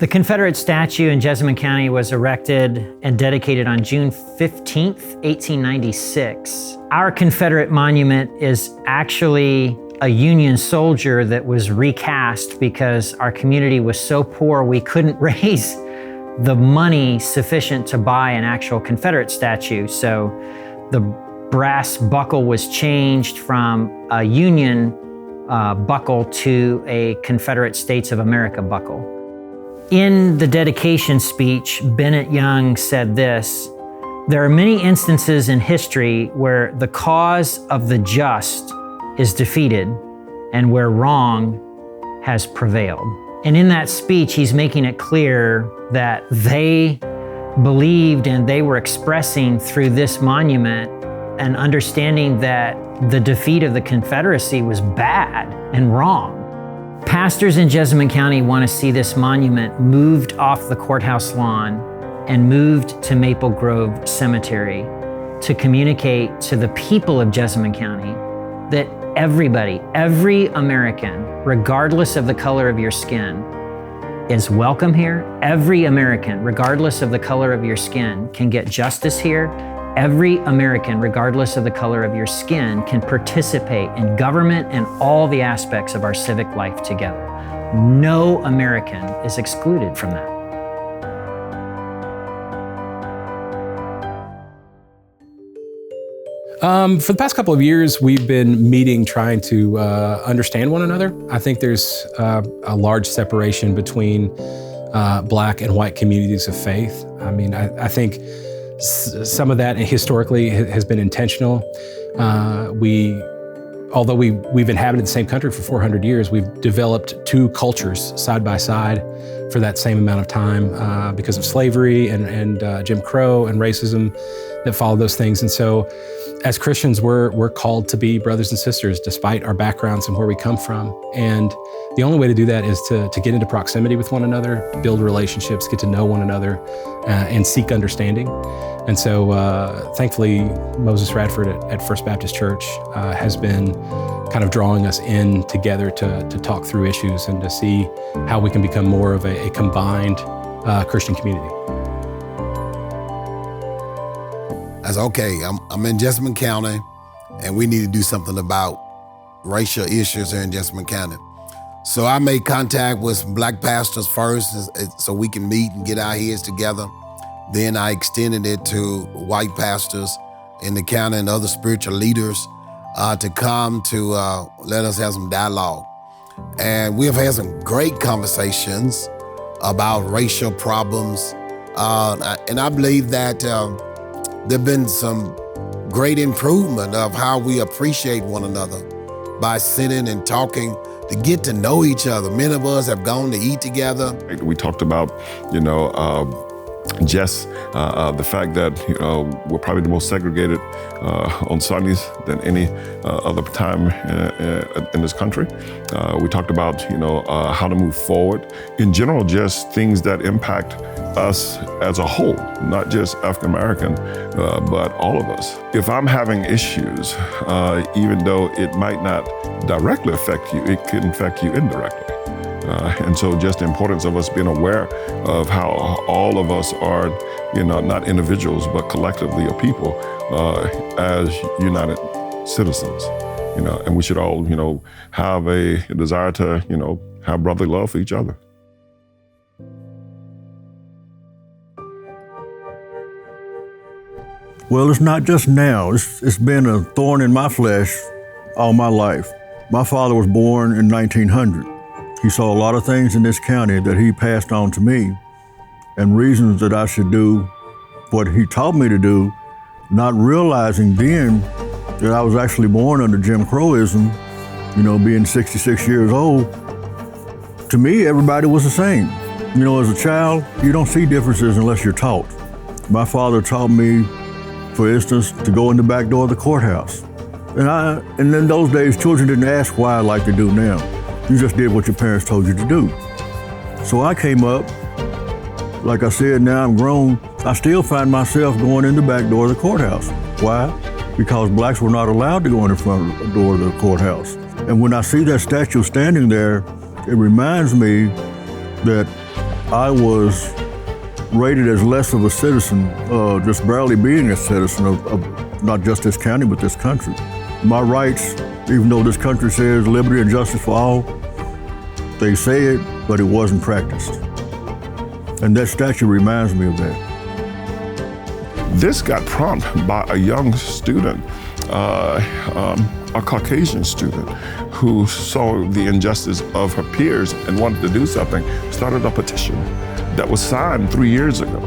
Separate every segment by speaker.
Speaker 1: The Confederate statue in Jessamine County was erected and dedicated on June 15th, 1896. Our Confederate monument is actually a Union soldier that was recast because our community was so poor we couldn't raise the money sufficient to buy an actual Confederate statue. So the brass buckle was changed from a Union buckle to a Confederate States of America buckle. In the dedication speech, Bennett Young said this: "There are many instances in history where the cause of the just is defeated and where wrong has prevailed." And in that speech, he's making it clear that they believed and they were expressing through this monument an understanding that the defeat of the Confederacy was bad and wrong. Pastors in Jessamine County want to see this monument moved off the courthouse lawn and moved to Maple Grove Cemetery to communicate to the people of Jessamine County that everybody, every American, regardless of the color of your skin, is welcome here. Every American, regardless of the color of your skin, can get justice here. Every American, regardless of the color of your skin, can participate in government and all the aspects of our civic life together. No American is excluded from that.
Speaker 2: For the past couple of years, we've been meeting trying to understand one another. I think there's a large separation between Black and white communities of faith. I mean, I think some of that historically has been intentional. Although we've inhabited the same country for 400 years, we've developed two cultures side by side for that same amount of time because of slavery and Jim Crow and racism that followed those things. And so as Christians, we're called to be brothers and sisters despite our backgrounds and where we come from. And the only way to do that is to get into proximity with one another, build relationships, get to know one another, and seek understanding. And so thankfully, Moses Radford at First Baptist Church has been kind of drawing us in together to talk through issues and to see how we can become more of a combined Christian community.
Speaker 3: I said, okay, I'm in Jessamine County, and we need to do something about racial issues here in Jessamine County. So I made contact with some Black pastors first so we can meet and get our heads together. Then I extended it to white pastors in the county and other spiritual leaders to come to let us have some dialogue. And we have had some great conversations about racial problems. And I believe that there have been some great improvement of how we appreciate one another by sitting and talking to get to know each other. Many of us have gone to eat together.
Speaker 4: We talked about, just the fact that we're probably the most segregated on Sundays than any other time in this country. We talked about how to move forward. In general, just things that impact us as a whole, not just African American, but all of us. If I'm having issues, even though it might not directly affect you, it can affect you indirectly. And so just the importance of us being aware of how all of us are, not individuals, but collectively a people as united citizens, and we should all, have a desire to, have brotherly love for each other.
Speaker 5: Well, it's not just now. It's been a thorn in my flesh all my life. My father was born in 1900. He saw a lot of things in this county that he passed on to me and reasons that I should do what he taught me to do, not realizing then that I was actually born under Jim Crowism, being 66 years old. To me, everybody was the same. As a child, you don't see differences unless you're taught. My father taught me, for instance, to go in the back door of the courthouse. And in those days, children didn't ask why like they do now. You just did what your parents told you to do. So I came up, like I said, now I'm grown, I still find myself going in the back door of the courthouse. Why? Because blacks were not allowed to go in the front door of the courthouse. And when I see that statue standing there, it reminds me that I was rated as less of a citizen, just barely being a citizen of not just this county, but this country. My rights, even though this country says liberty and justice for all, they say it, but it wasn't practiced. And that statue reminds me of that.
Speaker 4: This got prompted by a young student, a Caucasian student, who saw the injustice of her peers and wanted to do something, started a petition that was signed 3 years ago,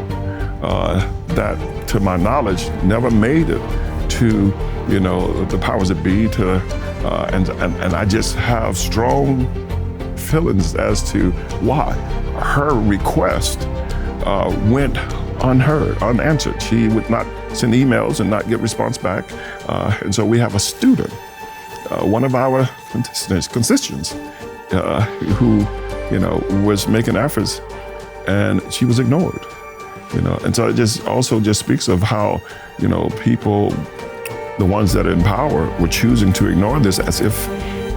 Speaker 4: that, to my knowledge, never made it to, the powers that be. And I just have strong feelings as to why her request went unheard, unanswered. She would not send emails and not get response back. And so we have a student, one of our constituents, who, was making efforts, and she was ignored. And so it also speaks of how, people, the ones that are in power, were choosing to ignore this as if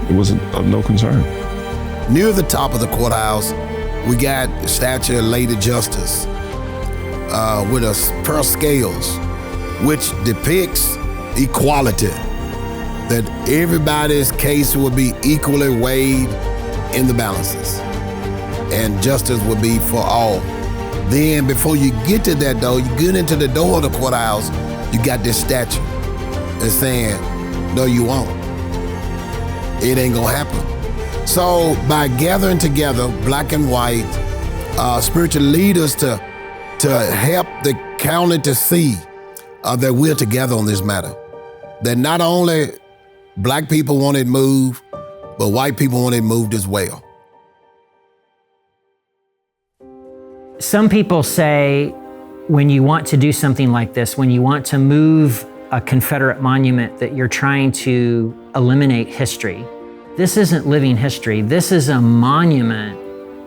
Speaker 4: it was of no concern.
Speaker 3: Near the top of the courthouse, we got the statue of Lady Justice with a pearl scales, which depicts equality, that everybody's case will be equally weighed in the balances, and justice will be for all. Then before you get to that though, you get into the door of the courthouse, you got this statue that's saying, no, you won't. It ain't gonna happen. So by gathering together, black and white, spiritual leaders to help the county to see that we're together on this matter, that not only black people want it moved, but white people want it moved as well.
Speaker 1: Some people say when you want to do something like this, when you want to move a Confederate monument, that you're trying to eliminate history. This isn't living history. This is a monument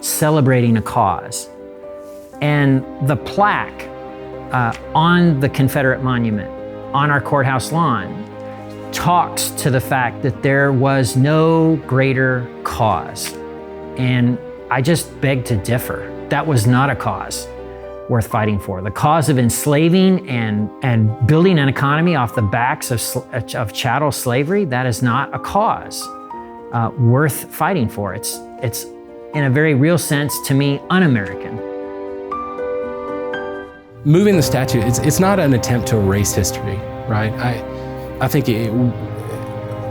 Speaker 1: celebrating a cause. And the plaque on the Confederate monument on our courthouse lawn talks to the fact that there was no greater cause. And I just beg to differ. That was not a cause worth fighting for. The cause of enslaving and building an economy off the backs of chattel slavery, that is not a cause worth fighting for. It's in a very real sense, to me, un-American.
Speaker 2: Moving the statue, it's not an attempt to erase history, right? I think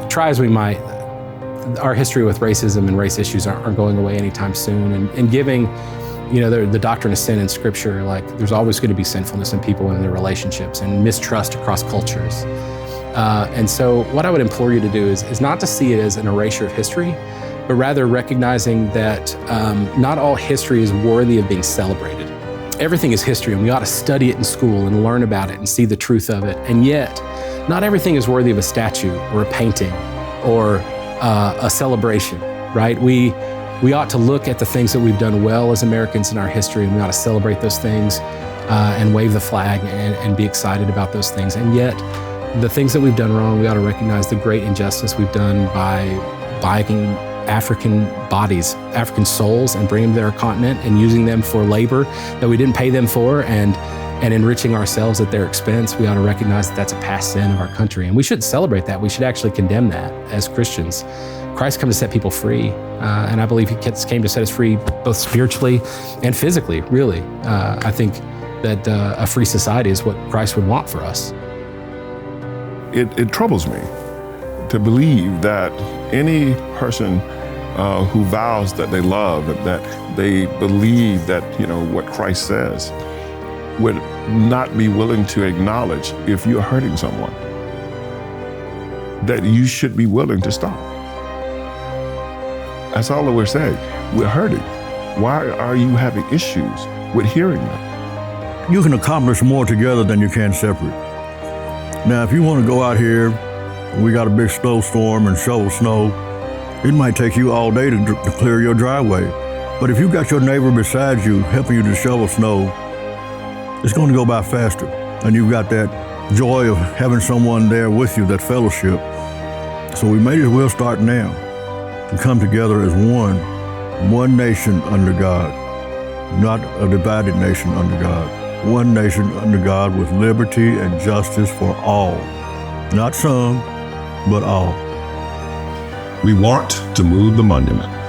Speaker 2: try as we might, our history with racism and race issues aren't going away anytime soon. And giving, the doctrine of sin in Scripture, like there's always going to be sinfulness in people and their relationships and mistrust across cultures. And so what I would implore you to do is not to see it as an erasure of history, but rather recognizing that not all history is worthy of being celebrated. Everything is history, and we ought to study it in school and learn about it and see the truth of it. And yet, not everything is worthy of a statue or a painting or a celebration, right? We ought to look at the things that we've done well as Americans in our history, and we ought to celebrate those things and wave the flag and be excited about those things. And yet, the things that we've done wrong, we ought to recognize the great injustice we've done by buying African bodies, African souls, and bringing them to our continent and using them for labor that we didn't pay them for and enriching ourselves at their expense. We ought to recognize that that's a past sin of our country. And we shouldn't celebrate that. We should actually condemn that as Christians. Christ came to set people free. And I believe he came to set us free both spiritually and physically, really. I think that a free society is what Christ would want for us.
Speaker 4: It troubles me to believe that any person who vows that they love, that they believe that, what Christ says, would not be willing to acknowledge if you're hurting someone, that you should be willing to stop. That's all that we're saying. We're hurting. Why are you having issues with hearing them?
Speaker 5: You can accomplish more together than you can separate. Now, if you want to go out here, we got a big snowstorm and shovel snow, it might take you all day to clear your driveway. But if you got your neighbor beside you helping you to shovel snow, it's going to go by faster. And you've got that joy of having someone there with you, that fellowship. So we may as well start now and come together as one nation under God. not a divided nation under God. One nation under God with liberty and justice for all. Not some, but all.
Speaker 6: We want to move the monument